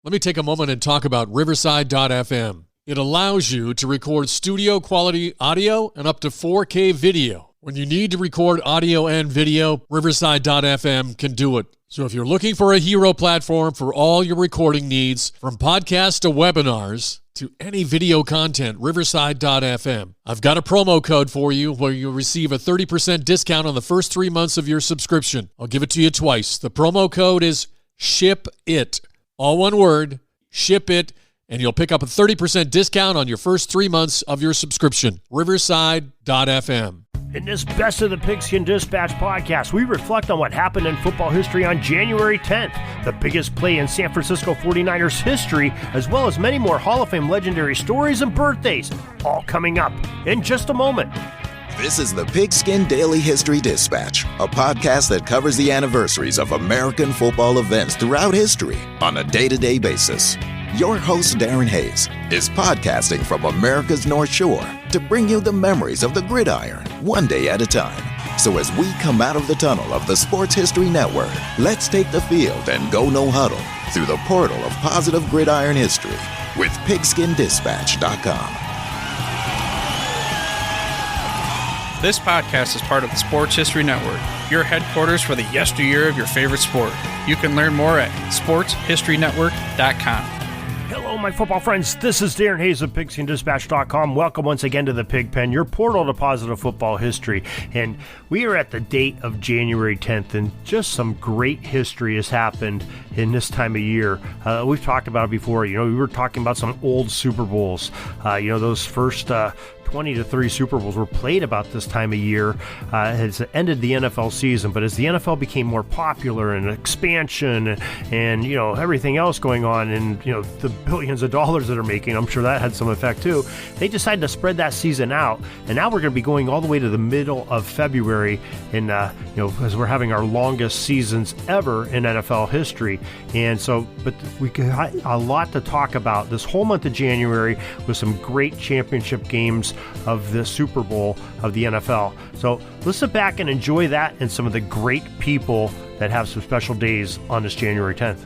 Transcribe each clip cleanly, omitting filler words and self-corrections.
Let me take a moment and talk about Riverside.fm. It allows you to record studio quality audio and up to 4K video. When you need to record audio and video, Riverside.fm can do it. So if you're looking for a hero platform for all your recording needs, from podcasts to webinars to any video content, Riverside.fm. I've got a promo code for you where you'll receive a 30% discount on the first 3 months of your subscription. I'll give it to you twice. The promo code is SHIPIT. All one word, SHIPIT, and you'll pick up a 30% discount on your first 3 months of your subscription. Riverside.fm. In this Best of the Pigskin Dispatch podcast, we reflect on what happened in football history on January 10th, the biggest play in San Francisco 49ers history, as well as many more Hall of Fame legendary stories and birthdays, all coming up in just a moment. This is the Pigskin Daily History Dispatch, a podcast that covers the anniversaries of American football events throughout history on a day-to-day basis. Your host, Darren Hayes, is podcasting from America's North Shore to bring you the memories of the gridiron, one day at a time. So as we come out of the tunnel of the Sports History Network, let's take the field and go no huddle through the portal of positive gridiron history with pigskindispatch.com. This podcast is part of the Sports History Network, your headquarters for the yesteryear of your favorite sport. You can learn more at sportshistorynetwork.com. Hello, my football friends. This is Darren Hayes of PigskinDispatch.com. Welcome once again to the Pig Pen, your portal to positive football history. And we are at the date of January 10th, and just some great history has happened in this time of year. We've talked about it before. We were talking about some old Super Bowls. Those first 20 to 30 Super Bowls were played about this time of year. Has ended the NFL season, but as the NFL became more popular and expansion and everything else going on, and the billions of dollars that are making, I'm sure that had some effect too. They decided to spread that season out, and now we're going to be going all the way to the middle of February, and as we're having our longest seasons ever in NFL history. And so, but we got a lot to talk about this whole month of January with some great championship games of the Super Bowl of the NFL. So let's sit back and enjoy that and some of the great people that have some special days on this January 10th.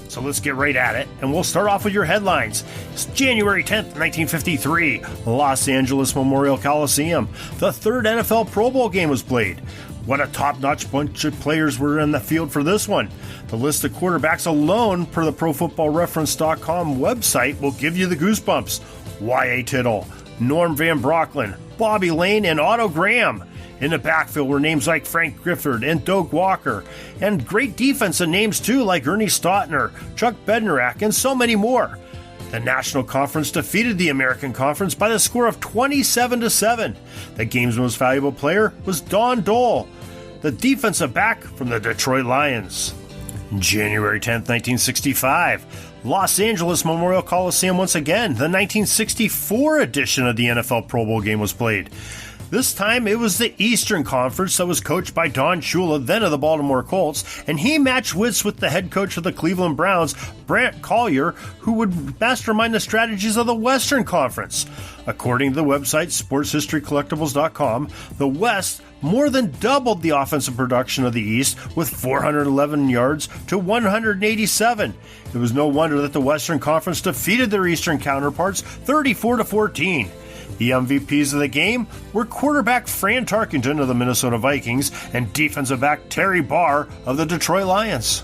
So let's get right at it, and we'll start off with your headlines. It's January 10th, 1953, Los Angeles Memorial Coliseum. The third NFL Pro Bowl game was played. What a top-notch bunch of players were in the field for this one. The list of quarterbacks alone, per the ProFootballReference.com website, will give you the goosebumps. Y.A. Tittle, Norm Van Brocklin, Bobby Lane, and Otto Graham. In the backfield were names like Frank Gifford and Doak Walker, and great defensive names too, like Ernie Stautner, Chuck Bednarik, and so many more. The National Conference defeated the American Conference by the score of 27-7. The game's most valuable player was Don Dole, the defensive back from the Detroit Lions. January 10th, 1965. Los Angeles Memorial Coliseum once again. The 1964 edition of the NFL Pro Bowl game was played. This time it was the Eastern Conference that was coached by Don Shula, then of the Baltimore Colts, and he matched wits with the head coach of the Cleveland Browns, Brant Collier, who would mastermind the strategies of the Western Conference. According to the website sportshistorycollectibles.com, the West more than doubled the offensive production of the East with 411 yards to 187. It was no wonder that the Western Conference defeated their Eastern counterparts 34-14. The MVPs of the game were quarterback Fran Tarkenton of the Minnesota Vikings and defensive back Terry Barr of the Detroit Lions.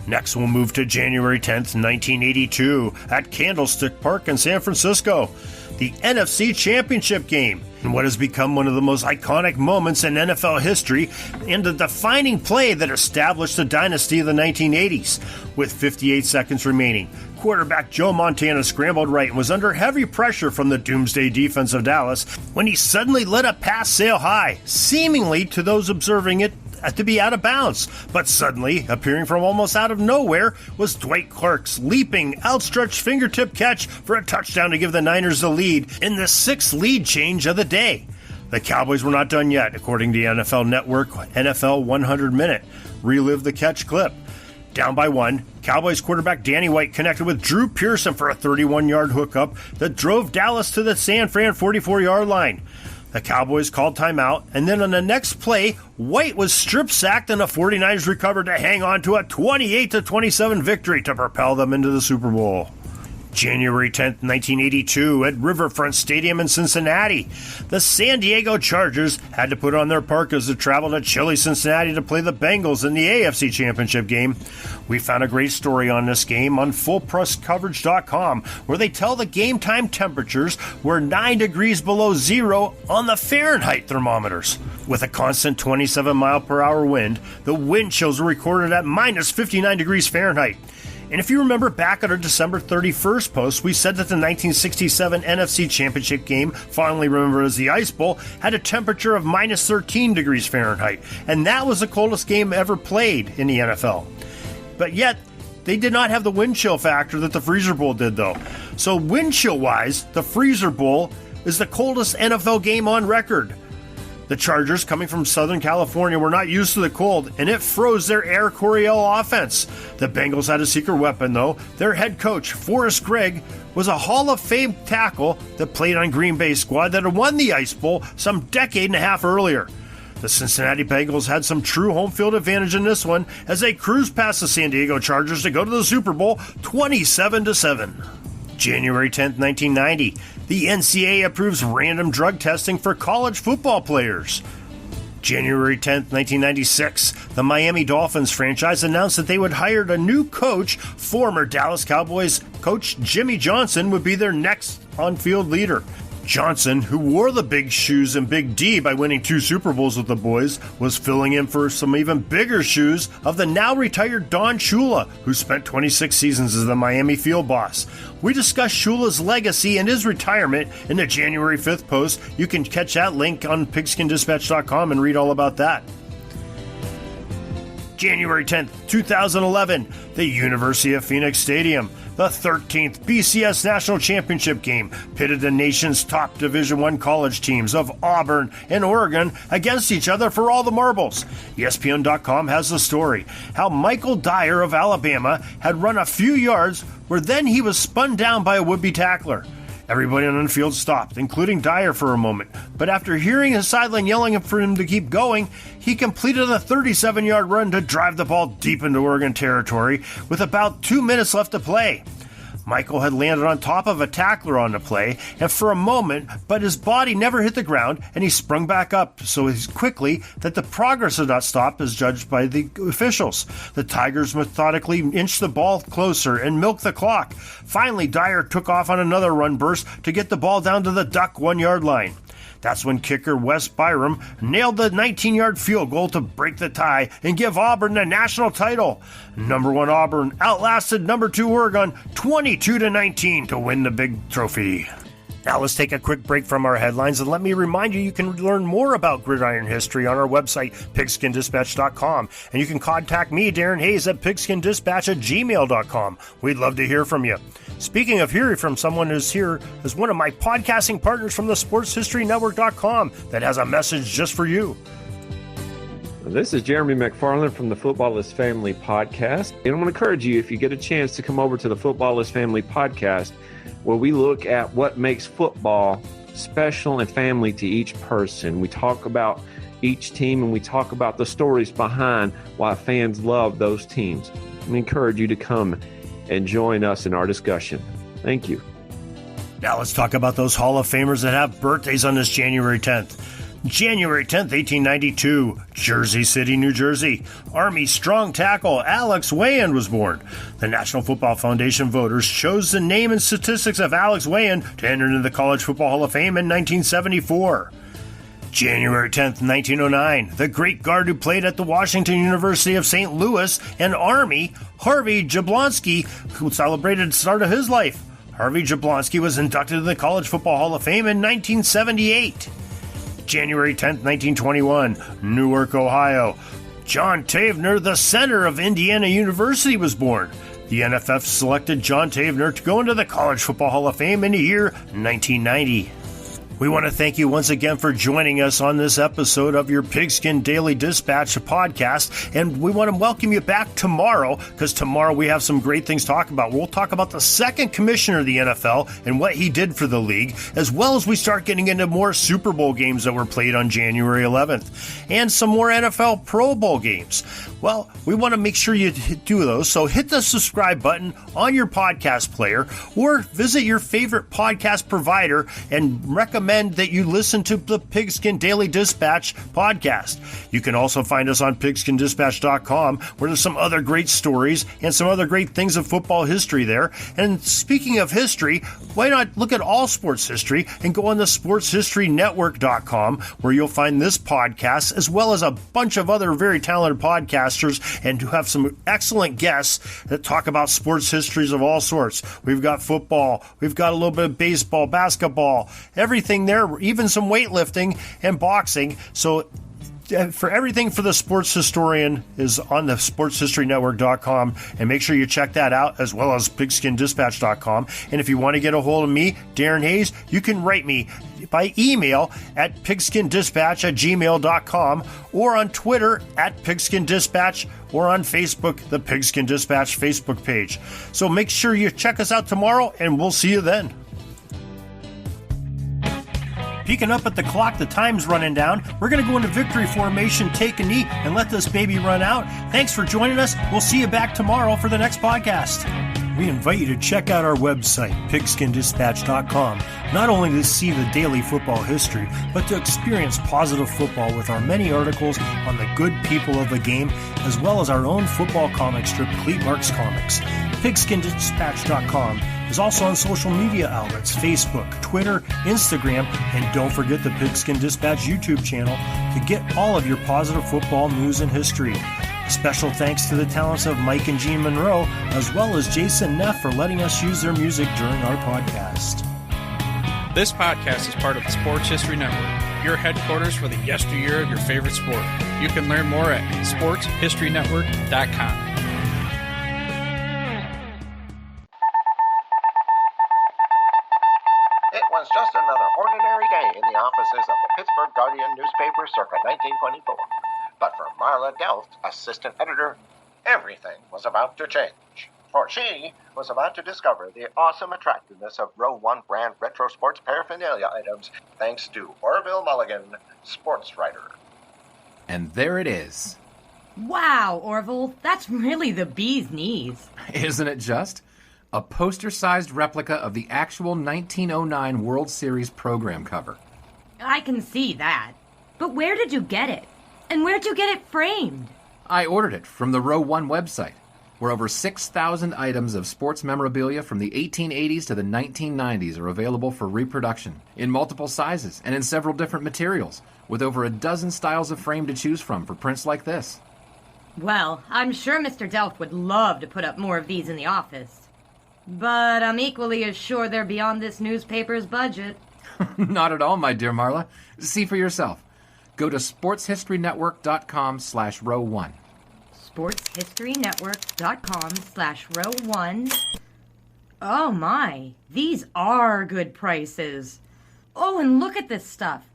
Next, we'll move to January 10th, 1982 at Candlestick Park in San Francisco. The NFC Championship game, and what has become one of the most iconic moments in NFL history and the defining play that established the dynasty of the 1980s. With 58 seconds remaining, quarterback Joe Montana scrambled right and was under heavy pressure from the doomsday defense of Dallas when he suddenly let a pass sail high, seemingly to those observing it to be out of bounds. But suddenly, appearing from almost out of nowhere, was Dwight Clark's leaping, outstretched fingertip catch for a touchdown to give the Niners the lead in the sixth lead change of the day. The Cowboys were not done yet, according to the NFL Network NFL 100 Minute. Relive the catch clip. Down by one, Cowboys quarterback Danny White connected with Drew Pearson for a 31-yard hookup that drove Dallas to the San Fran 44-yard line. The Cowboys called timeout, and then on the next play, White was strip-sacked and the 49ers recovered to hang on to a 28-27 victory to propel them into the Super Bowl. January 10th, 1982, at Riverfront Stadium in Cincinnati, the San Diego Chargers had to put on their parkas to travel to chilly Cincinnati to play the Bengals in the AFC Championship game. We found a great story on this game on FullPressCoverage.com, where they tell the game time temperatures were 9 degrees below zero on the Fahrenheit thermometers. With a constant 27-mile-per-hour wind, the wind chills were recorded at minus 59 degrees Fahrenheit. And if you remember back at our December 31st post, we said that the 1967 NFC Championship game, fondly remembered as the Ice Bowl, had a temperature of minus 13 degrees Fahrenheit, and that was the coldest game ever played in the NFL. But yet, they did not have the wind chill factor that the Freezer Bowl did, though. So wind chill-wise, the Freezer Bowl is the coldest NFL game on record. The Chargers, coming from Southern California, were not used to the cold, and it froze their Air Coryell offense. The Bengals had a secret weapon, though. Their head coach, Forrest Gregg, was a Hall of Fame tackle that played on Green Bay's squad that had won the Ice Bowl some decade and a half earlier. The Cincinnati Bengals had some true home field advantage in this one as they cruised past the San Diego Chargers to go to the Super Bowl 27-7. January 10th, 1990, the NCAA approves random drug testing for college football players. January 10th, 1996, the Miami Dolphins franchise announced that they would hire a new coach. Former Dallas Cowboys coach Jimmy Johnson would be their next on-field leader. Johnson, who wore the big shoes and Big D by winning 2 Super Bowls with the boys, was filling in for some even bigger shoes of the now retired Don Shula, who spent 26 seasons as the Miami field boss. We discussed Shula's legacy and his retirement in the January 5th post. You can catch that link on PigskinDispatch.com and read all about that. January 10th, 2011, the University of Phoenix Stadium. The 13th BCS National Championship game pitted the nation's top Division I college teams of Auburn and Oregon against each other for all the marbles. ESPN.com has the story, how Michael Dyer of Alabama had run a few yards where then he was spun down by a would-be tackler. Everybody on the field stopped, including Dyer for a moment, but after hearing his sideline yelling for him to keep going, he completed a 37-yard run to drive the ball deep into Oregon territory with about 2 minutes left to play. Michael had landed on top of a tackler on the play, and for a moment, but his body never hit the ground, and he sprung back up so quickly that the progress had not stopped as judged by the officials. The Tigers methodically inched the ball closer and milked the clock. Finally, Dyer took off on another run burst to get the ball down to the Duck 1-yard line. That's when kicker Wes Byram nailed the 19-yard field goal to break the tie and give Auburn the national title. Number 1 Auburn outlasted number 2 Oregon 22-19 to win the big trophy. Now let's take a quick break from our headlines, and let me remind you can learn more about gridiron history on our website, PigskinDispatch.com. And you can contact me, Darren Hayes, at PigskinDispatch@gmail.com. We'd love to hear from you. Speaking of hearing from someone who's here is one of my podcasting partners from the SportsHistoryNetwork.com that has a message just for you. This is Jeremy McFarland from the Footballist Family Podcast. And I want to encourage you, if you get a chance, to come over to the Footballist Family Podcast, where we look at what makes football special and family to each person. We talk about each team, and we talk about the stories behind why fans love those teams. We encourage you to come and join us in our discussion. Thank you. Now let's talk about those Hall of Famers that have birthdays on this January 10th. January 10th, 1892, Jersey City, New Jersey. Army strong tackle Alex Weyand was born. The National Football Foundation voters chose the name and statistics of Alex Weyand to enter into the College Football Hall of Fame in 1974. January 10th, 1909, the great guard who played at the Washington University of St. Louis and Army, Harvey Jablonski, who celebrated the start of his life. Harvey Jablonski was inducted to the College Football Hall of Fame in 1978. January 10th, 1921, Newark, Ohio. John Tavener, the center of Indiana University, was born. The NFF selected John Tavener to go into the College Football Hall of Fame in the year 1990. We want to thank you once again for joining us on this episode of your Pigskin Daily Dispatch podcast. And we want to welcome you back tomorrow, because tomorrow we have some great things to talk about. We'll talk about the second commissioner of the NFL and what he did for the league, as well as we start getting into more Super Bowl games that were played on January 11th and some more NFL Pro Bowl games. Well, we want to make sure you do those. So hit the subscribe button on your podcast player or visit your favorite podcast provider and recommend that you listen to the Pigskin Daily Dispatch podcast. You can also find us on pigskindispatch.com, where there's some other great stories and some other great things of football history there. And speaking of history, why not look at all sports history and go on the sportshistorynetwork.com, where you'll find this podcast as well as a bunch of other very talented podcasters and who have some excellent guests that talk about sports histories of all sorts. We've got football, we've got a little bit of baseball, basketball, everything there, even some weightlifting and boxing. So for everything for the sports historian is on the sportshistorynetwork.com, and make sure you check that out, as well as pigskindispatch.com. And if you want to get a hold of me, Darren Hayes, you can write me by email at pigskindispatch@gmail.com, or on Twitter at pigskindispatch, or on Facebook, the Pigskin Dispatch Facebook page. So make sure you check us out tomorrow, and we'll see you then. Peeking up at the clock, the time's running down. We're going to go into victory formation, take a knee, and let this baby run out. Thanks for joining us. We'll see you back tomorrow for the next podcast. We invite you to check out our website, pigskindispatch.com, not only to see the daily football history, but to experience positive football with our many articles on the good people of the game, as well as our own football comic strip, Cleat Marks Comics. Pigskindispatch.com is also on social media outlets, Facebook, Twitter, Instagram, and don't forget the Pigskin Dispatch YouTube channel to get all of your positive football news and history. Special thanks to the talents of Mike and Jean Monroe, as well as Jason Neff, for letting us use their music during our podcast. This podcast is part of the Sports History Network, your headquarters for the yesteryear of your favorite sport. You can learn more at sportshistorynetwork.com. It was just another ordinary day in the offices of the Pittsburgh Guardian newspaper circa 1924. But for Marla Delft, assistant editor, everything was about to change. For she was about to discover the awesome attractiveness of Row 1 brand retro sports paraphernalia items thanks to Orville Mulligan, sports writer. And there it is. Wow, Orville, that's really the bee's knees. Isn't it just? A poster-sized replica of the actual 1909 World Series program cover. I can see that. But where did you get it? And where'd you get it framed? I ordered it from the Row 1 website, where over 6,000 items of sports memorabilia from the 1880s to the 1990s are available for reproduction in multiple sizes and in several different materials, with over a dozen styles of frame to choose from for prints like this. Well, I'm sure Mr. Delft would love to put up more of these in the office. But I'm equally as sure they're beyond this newspaper's budget. Not at all, my dear Marla. See for yourself. Go to sportshistorynetwork.com/row1. sportshistorynetwork.com/row1. Oh my, these are good prices. Oh, and look at this stuff.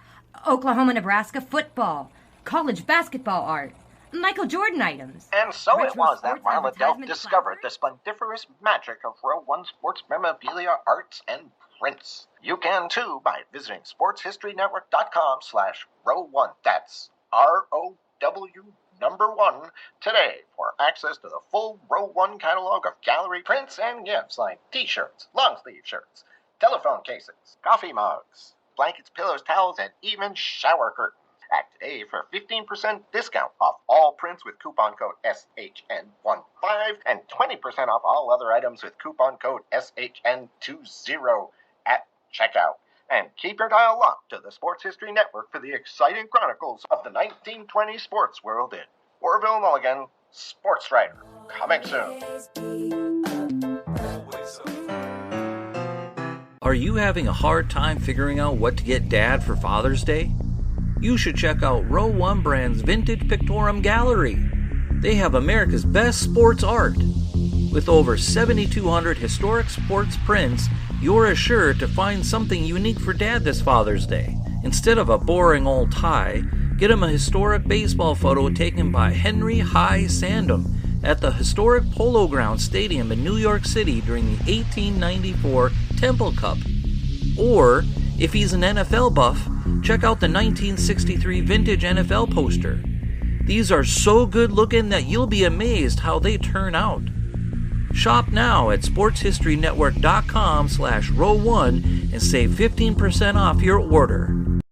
Oklahoma-Nebraska football, college basketball art, Michael Jordan items. And so retro it was that sports Marla Delft advertisement discovered the flowers. splendiferous magic of Row 1 sports memorabilia, arts, and prints. You can too by visiting sportshistorynetwork.com/row1. That's ROW1 today for access to the full Row 1 catalog of gallery prints and gifts like t-shirts, long-sleeve shirts, telephone cases, coffee mugs, blankets, pillows, towels, and even shower curtains. Act today for 15% discount off all prints with coupon code SHN15 and 20% off all other items with coupon code SHN20 at checkout. And keep your dial locked to the Sports History Network for the exciting chronicles of the 1920 sports world in Orville Mulligan, sports writer. Coming soon. Are you having a hard time figuring out what to get Dad for Father's Day? You should check out Row 1 Brand's Vintage Pictorum Gallery. They have America's best sports art. With over 7,200 historic sports prints, you're assured to find something unique for Dad this Father's Day. Instead of a boring old tie, get him a historic baseball photo taken by Henry High Sandom at the historic Polo Grounds Stadium in New York City during the 1894 Temple Cup. Or, if he's an NFL buff, check out the 1963 vintage NFL poster. These are so good looking that you'll be amazed how they turn out. Shop now at sportshistorynetwork.com/row1 and save 15% off your order.